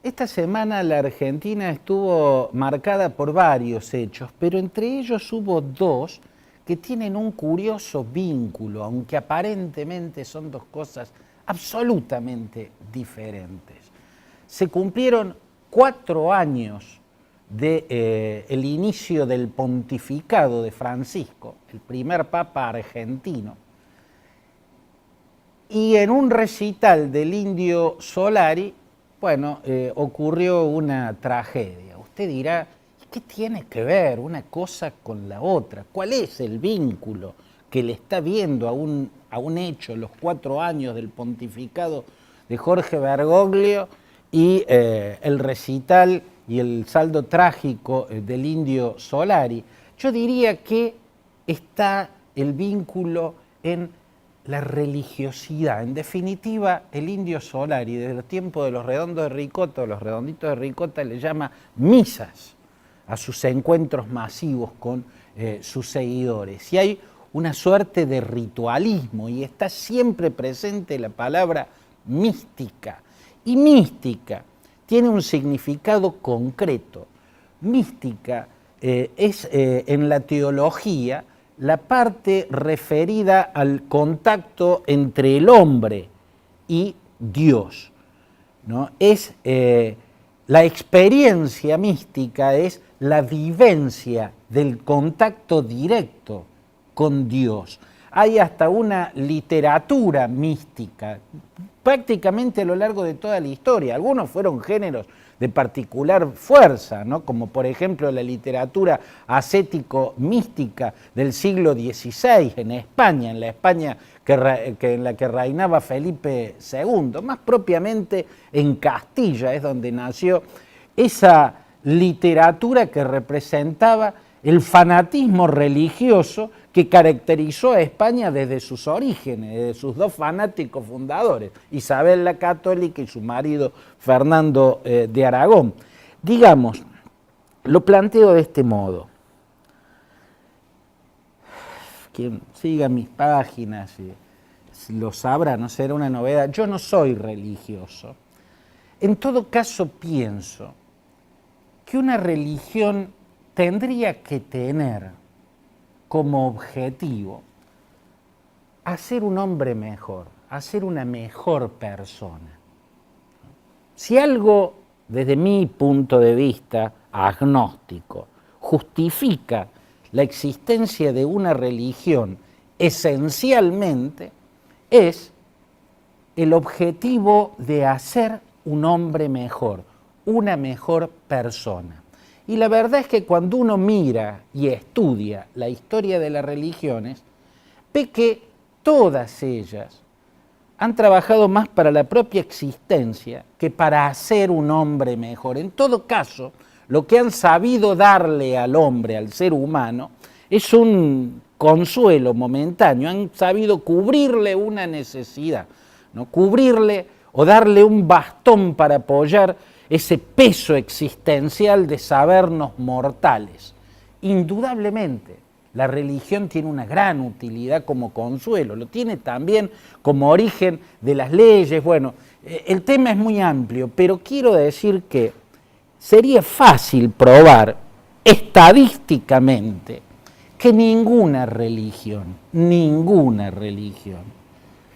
Esta semana la Argentina estuvo marcada por varios hechos, pero entre ellos hubo dos que tienen un curioso vínculo, aunque aparentemente son dos cosas absolutamente diferentes. Se cumplieron 4 años del inicio del pontificado de Francisco, el primer papa argentino, y en un recital del Indio Solari, bueno, ocurrió una tragedia. Usted dirá, ¿qué tiene que ver una cosa con la otra? ¿Cuál es el vínculo que le está viendo a un hecho, los 4 años del pontificado de Jorge Bergoglio y el recital y el saldo trágico del Indio Solari? Yo diría que está el vínculo en la religiosidad. En definitiva, el Indio Solari, desde el tiempo de los redondos de ricota, los redonditos de ricota, le llama misas a sus encuentros masivos con sus seguidores. Y hay una suerte de ritualismo y está siempre presente la palabra mística. Y mística tiene un significado concreto. Mística es en la teología la parte referida al contacto entre el hombre y Dios, ¿no? Es la experiencia mística, es la vivencia del contacto directo con Dios. Hay hasta una literatura mística, prácticamente a lo largo de toda la historia. Algunos fueron géneros de particular fuerza, ¿no? Como por ejemplo la literatura ascético-mística del siglo XVI en España, en la España en la que reinaba Felipe II, más propiamente en Castilla, es donde nació esa literatura que representaba el fanatismo religioso que caracterizó a España desde sus orígenes, desde sus dos fanáticos fundadores, Isabel la Católica y su marido Fernando de Aragón. Digamos, lo planteo de este modo. Quien siga mis páginas lo sabrá, no será una novedad. Yo no soy religioso. En todo caso, pienso que una religión tendría que tener como objetivo a ser un hombre mejor, a ser una mejor persona. Si algo, desde mi punto de vista agnóstico, justifica la existencia de una religión, esencialmente es el objetivo de hacer un hombre mejor, una mejor persona. Y la verdad es que cuando uno mira y estudia la historia de las religiones, ve que todas ellas han trabajado más para la propia existencia que para hacer un hombre mejor. En todo caso, lo que han sabido darle al hombre, al ser humano, es un consuelo momentáneo, han sabido cubrirle una necesidad, ¿no? Cubrirle o darle un bastón para apoyar ese peso existencial de sabernos mortales. Indudablemente, la religión tiene una gran utilidad como consuelo, lo tiene también como origen de las leyes. Bueno, el tema es muy amplio, pero quiero decir que sería fácil probar estadísticamente que ninguna religión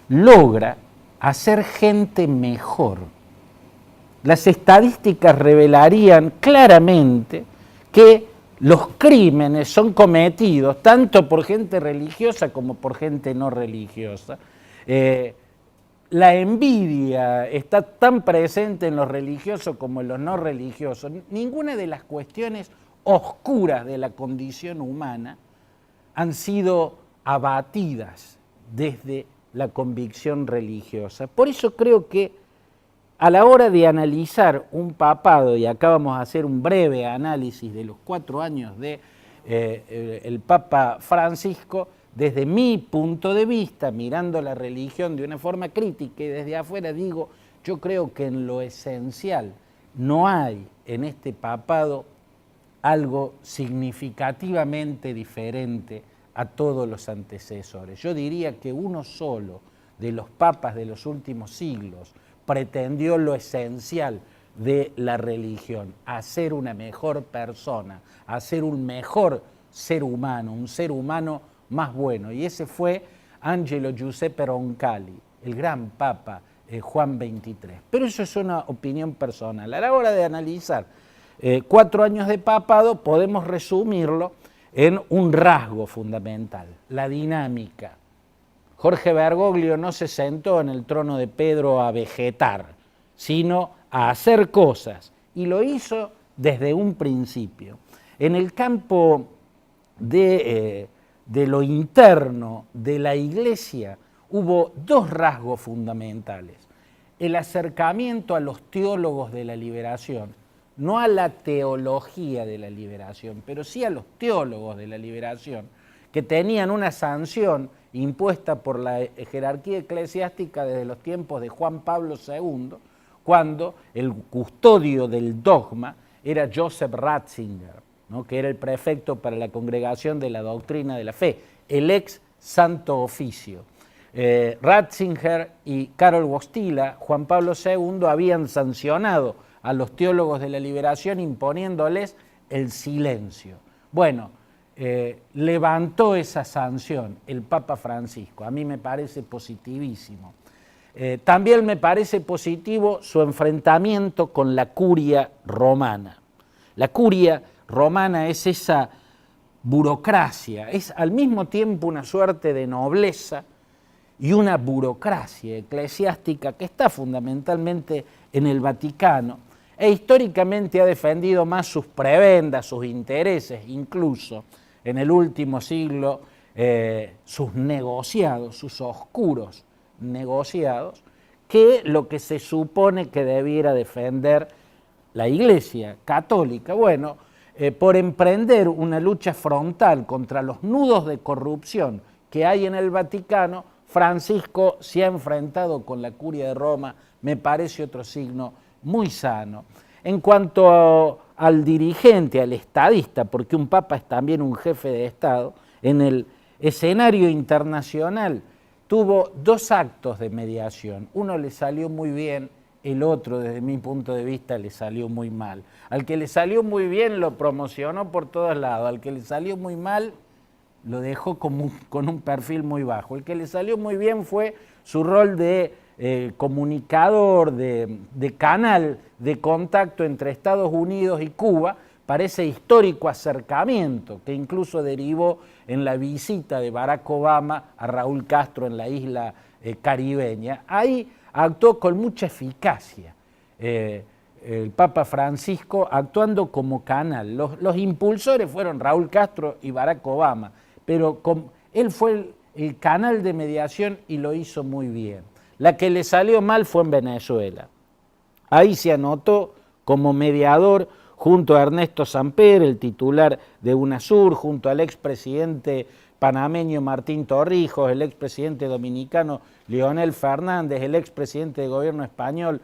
logra hacer gente mejor. Las estadísticas revelarían claramente que los crímenes son cometidos tanto por gente religiosa como por gente no religiosa. La envidia está tan presente en los religiosos como en los no religiosos. Ninguna de las cuestiones oscuras de la condición humana han sido abatidas desde la convicción religiosa. Por eso creo que a la hora de analizar un papado, y acá vamos a hacer un breve análisis de los 4 años de el Papa Francisco, desde mi punto de vista, mirando la religión de una forma crítica y desde afuera digo, yo creo que en lo esencial no hay en este papado algo significativamente diferente a todos los antecesores. Yo diría que uno solo de los papas de los últimos siglos pretendió lo esencial, de la religión, a ser una mejor persona, a ser un mejor ser humano, un ser humano más bueno. Y ese fue Angelo Giuseppe Roncalli, el gran Papa Juan XXIII. Pero eso es una opinión personal. A la hora de analizar 4 años de papado, podemos resumirlo en un rasgo fundamental, la dinámica. Jorge Bergoglio no se sentó en el trono de Pedro a vegetar, sino a hacer cosas, y lo hizo desde un principio. En el campo de lo interno de la Iglesia hubo 2 rasgos fundamentales. El acercamiento a los teólogos de la liberación, no a la teología de la liberación, pero sí a los teólogos de la liberación, que tenían una sanción impuesta por la jerarquía eclesiástica desde los tiempos de Juan Pablo II, cuando el custodio del dogma era Joseph Ratzinger, ¿no?, que era el prefecto para la Congregación de la Doctrina de la Fe, el ex Santo Oficio. Ratzinger y Karol Wojtyla, Juan Pablo II, habían sancionado a los teólogos de la liberación imponiéndoles el silencio. Bueno, levantó esa sanción el Papa Francisco. A mí me parece positivísimo. También me parece positivo su enfrentamiento con la curia romana. La curia romana es esa burocracia, es al mismo tiempo una suerte de nobleza y una burocracia eclesiástica que está fundamentalmente en el Vaticano e históricamente ha defendido más sus prebendas, sus intereses, incluso en el último siglo sus negociados, sus oscuros negociados, que lo que se supone que debiera defender la Iglesia católica. Bueno, por emprender una lucha frontal contra los nudos de corrupción que hay en el Vaticano, Francisco se ha enfrentado con la curia de Roma, me parece otro signo muy sano. En cuanto al dirigente, al estadista, porque un papa es también un jefe de Estado, en el escenario internacional tuvo 2 actos de mediación. Uno le salió muy bien, el otro, desde mi punto de vista, le salió muy mal. Al que le salió muy bien lo promocionó por todos lados, al que le salió muy mal lo dejó con un perfil muy bajo. El que le salió muy bien fue su rol de comunicador, de canal de contacto entre Estados Unidos y Cuba para ese histórico acercamiento que incluso derivó en la visita de Barack Obama a Raúl Castro en la isla caribeña. Ahí actuó con mucha eficacia el Papa Francisco, actuando como canal. Los impulsores fueron Raúl Castro y Barack Obama, pero él fue el canal de mediación y lo hizo muy bien. La que le salió mal fue en Venezuela. Ahí se anotó como mediador junto a Ernesto Samper, el titular de UNASUR, junto al expresidente panameño Martín Torrijos, el expresidente dominicano Leonel Fernández, el expresidente de gobierno español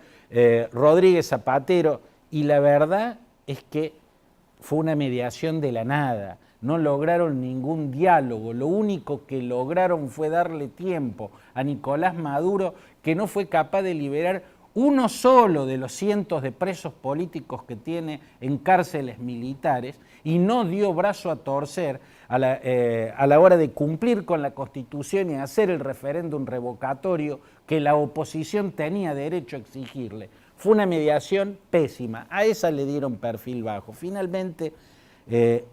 Rodríguez Zapatero, y la verdad es que fue una mediación de la nada. No lograron ningún diálogo, lo único que lograron fue darle tiempo a Nicolás Maduro, que no fue capaz de liberar uno solo de los cientos de presos políticos que tiene en cárceles militares, y no dio brazo a torcer a la hora de cumplir con la Constitución y hacer el referéndum revocatorio que la oposición tenía derecho a exigirle. Fue una mediación pésima, a esa le dieron perfil bajo. Finalmente,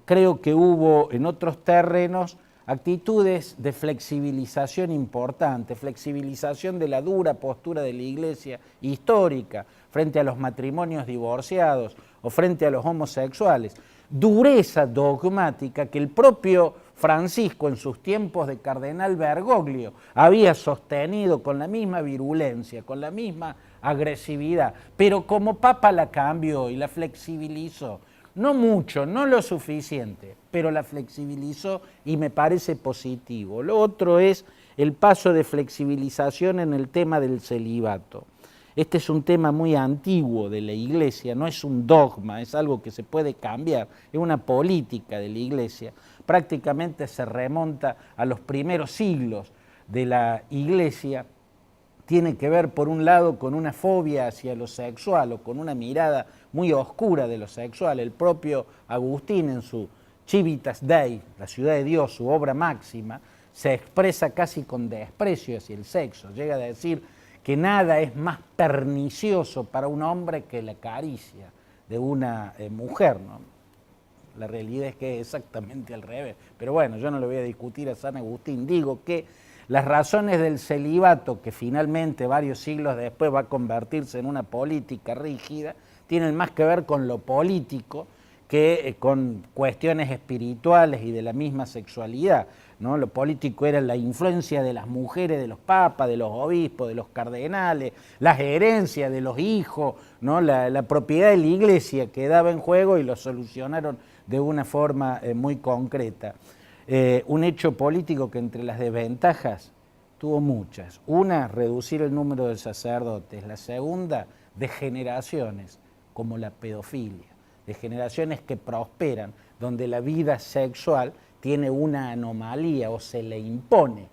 creo que hubo en otros terrenos actitudes de flexibilización importante, flexibilización de la dura postura de la Iglesia histórica frente a los matrimonios divorciados o frente a los homosexuales, dureza dogmática que el propio Francisco en sus tiempos de cardenal Bergoglio había sostenido con la misma virulencia, con la misma agresividad, pero como Papa la cambió y la flexibilizó. No mucho, no lo suficiente, pero la flexibilizó y me parece positivo. Lo otro es el paso de flexibilización en el tema del celibato. Este es un tema muy antiguo de la Iglesia, no es un dogma, es algo que se puede cambiar, es una política de la Iglesia. Prácticamente se remonta a los primeros siglos de la Iglesia, tiene que ver, por un lado, con una fobia hacia lo sexual o con una mirada muy oscura de lo sexual. El propio Agustín, en su Civitas Dei, la ciudad de Dios, su obra máxima, se expresa casi con desprecio hacia el sexo. Llega a decir que nada es más pernicioso para un hombre que la caricia de una mujer, ¿no? La realidad es que es exactamente al revés. Pero bueno, yo no le voy a discutir a San Agustín. Digo que las razones del celibato, que finalmente varios siglos después va a convertirse en una política rígida, tienen más que ver con lo político que con cuestiones espirituales y de la misma sexualidad, ¿no? Lo político era la influencia de las mujeres, de los papas, de los obispos, de los cardenales, las herencias de los hijos, ¿no? La propiedad de la iglesia quedaba en juego y lo solucionaron de una forma muy concreta. Un hecho político que entre las desventajas tuvo muchas. Una, reducir el número de sacerdotes. La segunda, degeneraciones como la pedofilia. De generaciones que prosperan, donde la vida sexual tiene una anomalía o se le impone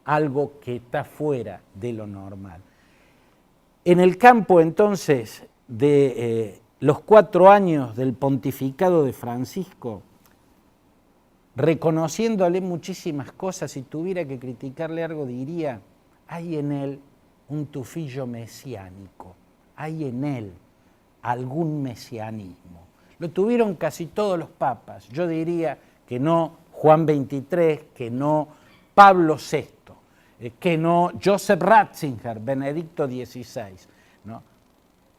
algo que está fuera de lo normal. En el campo entonces de los 4 años del pontificado de Francisco, reconociéndole muchísimas cosas, si tuviera que criticarle algo diría, hay en él un tufillo mesiánico, hay en él algún mesianismo. Lo tuvieron casi todos los papas, yo diría que no Juan XXIII, que no Pablo VI, que no Joseph Ratzinger, Benedicto XVI, ¿no?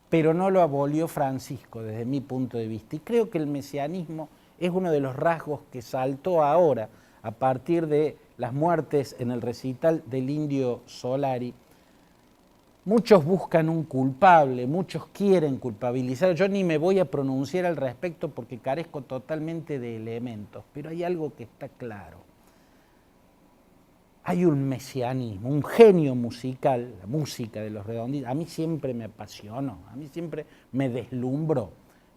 Pero no lo abolió Francisco desde mi punto de vista. Y creo que el mesianismo es uno de los rasgos que saltó ahora a partir de las muertes en el recital del Indio Solari. Muchos buscan un culpable, muchos quieren culpabilizar. Yo ni me voy a pronunciar al respecto porque carezco totalmente de elementos, pero hay algo que está claro. Hay un mesianismo, un genio musical, la música de los Redonditos. A mí siempre me apasionó, a mí siempre me deslumbró,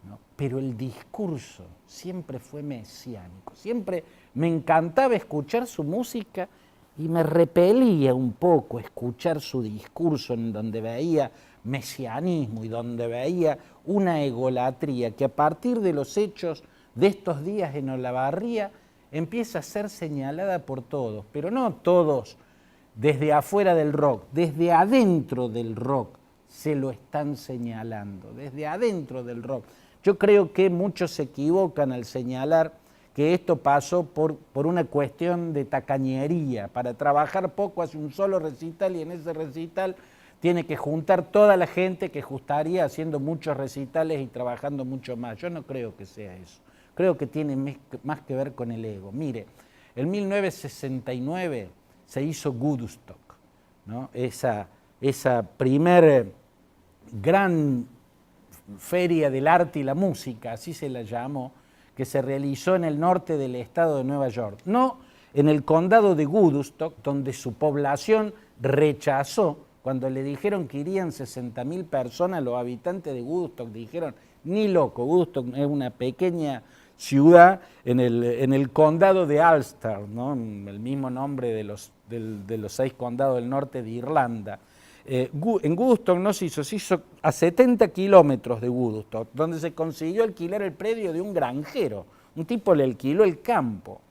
¿no? Pero el discurso siempre fue mesiánico. Siempre me encantaba escuchar su música y me repelía un poco escuchar su discurso en donde veía mesianismo y donde veía una egolatría que a partir de los hechos de estos días en Olavarría empieza a ser señalada por todos, pero no todos desde afuera del rock, desde adentro del rock se lo están señalando, desde adentro del rock. Yo creo que muchos se equivocan al señalar que esto pasó por una cuestión de tacañería. Para trabajar poco hace un solo recital y en ese recital tiene que juntar toda la gente que estaría haciendo muchos recitales y trabajando mucho más. Yo no creo que sea eso. Creo que tiene más que ver con el ego. Mire, en 1969 se hizo Woodstock, ¿no? Esa primer gran feria del arte y la música, así se la llamó, que se realizó en el norte del estado de Nueva York, no en el condado de Woodstock, donde su población rechazó, cuando le dijeron que irían 60.000 personas, los habitantes de Woodstock dijeron, ni loco, Woodstock es una pequeña ciudad en el condado de Ulster, ¿no? El mismo nombre de los 6 condados del norte de Irlanda. En Woodstock no se hizo a 70 kilómetros de Woodstock, donde se consiguió alquilar el predio de un granjero. Un tipo le alquiló el campo.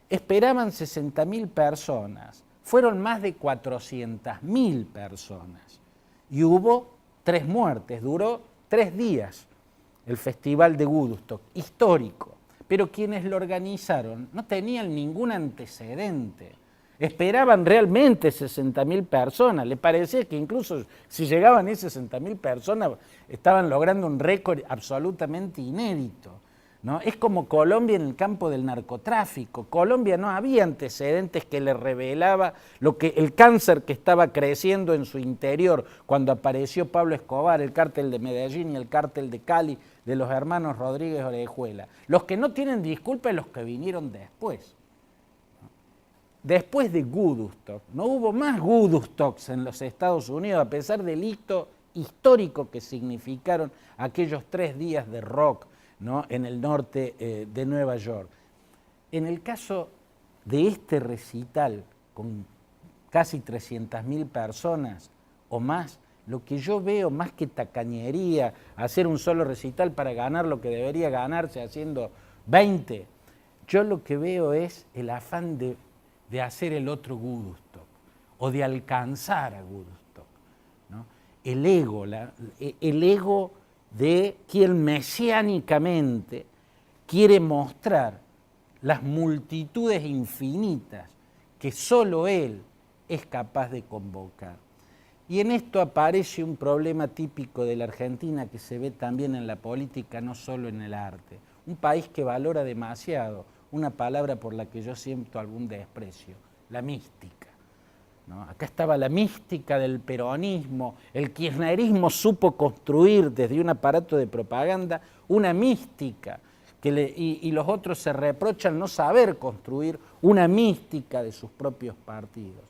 Esperaban 60.000 personas. Fueron más de 400.000 personas. Y hubo 3 muertes. Duró 3 días el festival de Woodstock, histórico. Pero quienes lo organizaron no tenían ningún antecedente. Esperaban realmente 60.000 personas. Le parecía que incluso si llegaban esas 60.000 personas estaban logrando un récord absolutamente inédito, ¿no? Es como Colombia en el campo del narcotráfico. Colombia no había antecedentes que le revelaba el cáncer que estaba creciendo en su interior cuando apareció Pablo Escobar, el cártel de Medellín y el cártel de Cali de los hermanos Rodríguez Orejuela. Los que no tienen disculpa es los que vinieron después. Después de Woodstock, no hubo más Woodstocks en los Estados Unidos, a pesar del hito histórico que significaron aquellos 3 días de rock, ¿no? En el norte de Nueva York. En el caso de este recital, con casi 300.000 personas, o más. Lo que yo veo más que tacañería, hacer un solo recital para ganar lo que debería ganarse haciendo 20, yo lo que veo es el afán de hacer el otro Woodstock o de alcanzar a Woodstock, ¿no? El ego, el ego de quien mesiánicamente quiere mostrar las multitudes infinitas que solo él es capaz de convocar. Y en esto aparece un problema típico de la Argentina que se ve también en la política, no solo en el arte. Un país que valora demasiado una palabra por la que yo siento algún desprecio, la mística, ¿no? Acá estaba la mística del peronismo, el kirchnerismo supo construir desde un aparato de propaganda una mística, y los otros se reprochan no saber construir una mística de sus propios partidos.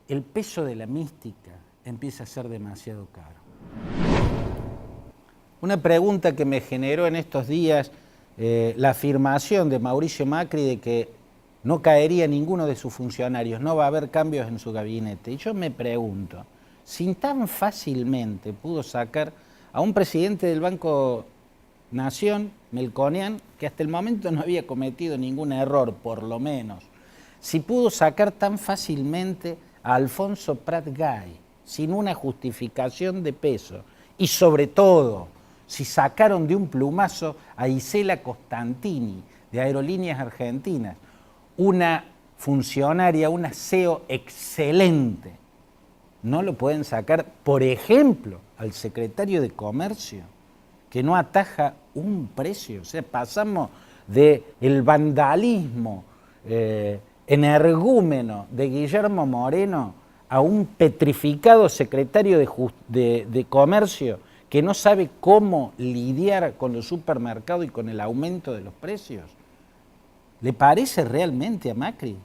El peso de la mística empieza a ser demasiado caro. Una pregunta que me generó en estos días la afirmación de Mauricio Macri de que no caería ninguno de sus funcionarios, no va a haber cambios en su gabinete. Y yo me pregunto, si tan fácilmente pudo sacar a un presidente del Banco Nación, Melconian, que hasta el momento no había cometido ningún error, por lo menos, si pudo sacar tan fácilmente a Alfonso Prat Gay, sin una justificación de peso, y sobre todo, si sacaron de un plumazo a Isela Costantini, de Aerolíneas Argentinas, una funcionaria, una CEO excelente, no lo pueden sacar, por ejemplo, al secretario de Comercio, que no ataja un precio. O sea, pasamos del vandalismo energúmeno de Guillermo Moreno a un petrificado secretario de Comercio que no sabe cómo lidiar con los supermercados y con el aumento de los precios. ¿Le parece realmente a Macri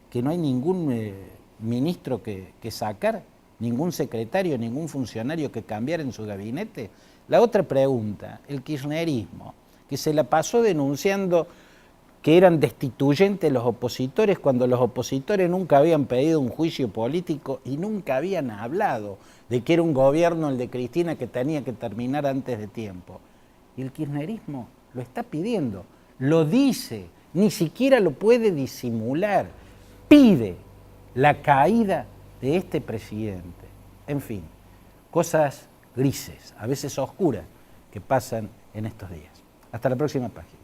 que no hay ningún ministro que sacar, ningún secretario, ningún funcionario que cambiar en su gabinete? La otra pregunta, el kirchnerismo, que se la pasó denunciando que eran destituyentes los opositores cuando los opositores nunca habían pedido un juicio político y nunca habían hablado de que era un gobierno, el de Cristina, que tenía que terminar antes de tiempo. Y el kirchnerismo lo está pidiendo, lo dice, ni siquiera lo puede disimular, pide la caída de este presidente. En fin, cosas grises, a veces oscuras, que pasan en estos días. Hasta la próxima página.